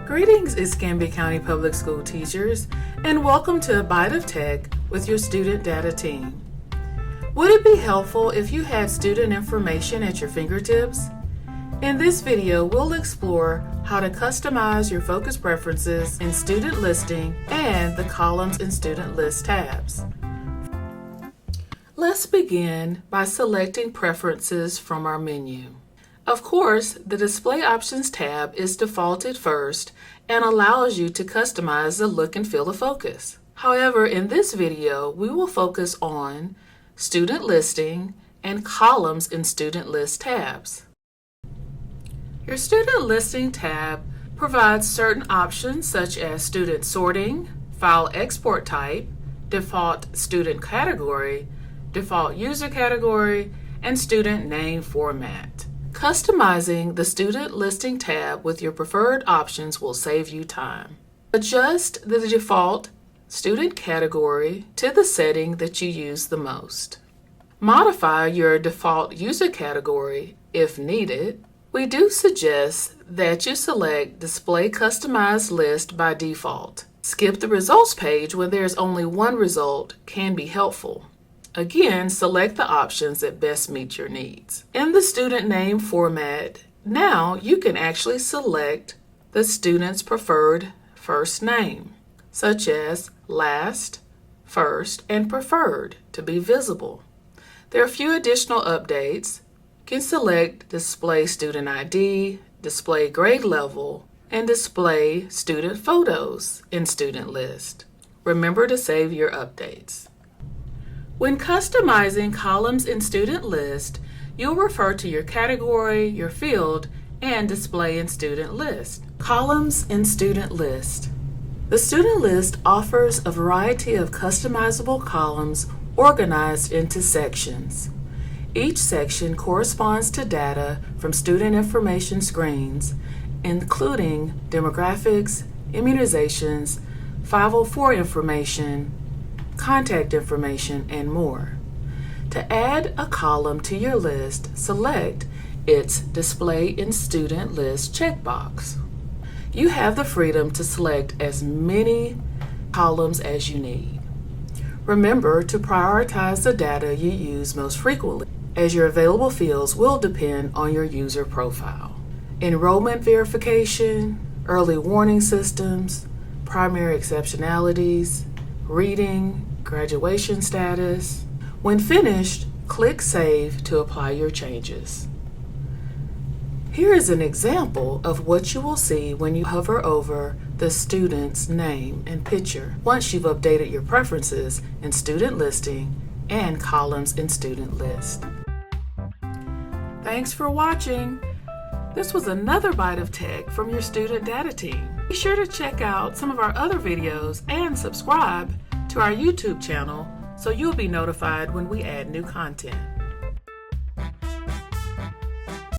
Greetings, Escambia County Public School teachers, and welcome to Byte of Tech with your student data team. Would it be helpful if you had student information at your fingertips? In this video, we'll explore how to customize your focus preferences in student listing and the columns in student list tabs. Let's begin by selecting preferences from our menu. Of course, the Display Options tab is defaulted first and allows you to customize the look and feel of focus. However, in this video, we will focus on Student Listing and Columns in Student List tabs. Your Student Listing tab provides certain options such as student sorting, file export type, default student category, default user category, and student name format. Customizing the Student Listing tab with your preferred options will save you time. Adjust the default student category to the setting that you use the most. Modify your default user category if needed. We do suggest that you select Display Customized List by default. Skip the results page when there is only one result can be helpful. Again, select the options that best meet your needs. In the student name format, now you can actually select the student's preferred first name, such as last, first, and preferred to be visible. There are a few additional updates. You can select Display Student ID, Display Grade Level, and Display Student Photos in Student List. Remember to save your updates. When customizing columns in Student List, you'll refer to your category, your field, and Display in Student List. Columns in Student List. The Student List offers a variety of customizable columns organized into sections. Each section corresponds to data from student information screens, including demographics, immunizations, 504 information, contact information, and more. To add a column to your list, select its Display in Student List checkbox. You have the freedom to select as many columns as you need. Remember to prioritize the data you use most frequently, as your available fields will depend on your user profile. Enrollment verification, early warning systems, primary exceptionalities, reading, graduation status. When finished, click Save to apply your changes. Here is an example of what you will see when you hover over the student's name and picture once you've updated your preferences in Student Listing and columns in Student List. Thanks for watching. This was another Byte of Tech from your student data team. Be sure to check out some of our other videos and subscribe to our YouTube channel so you'll be notified when we add new content.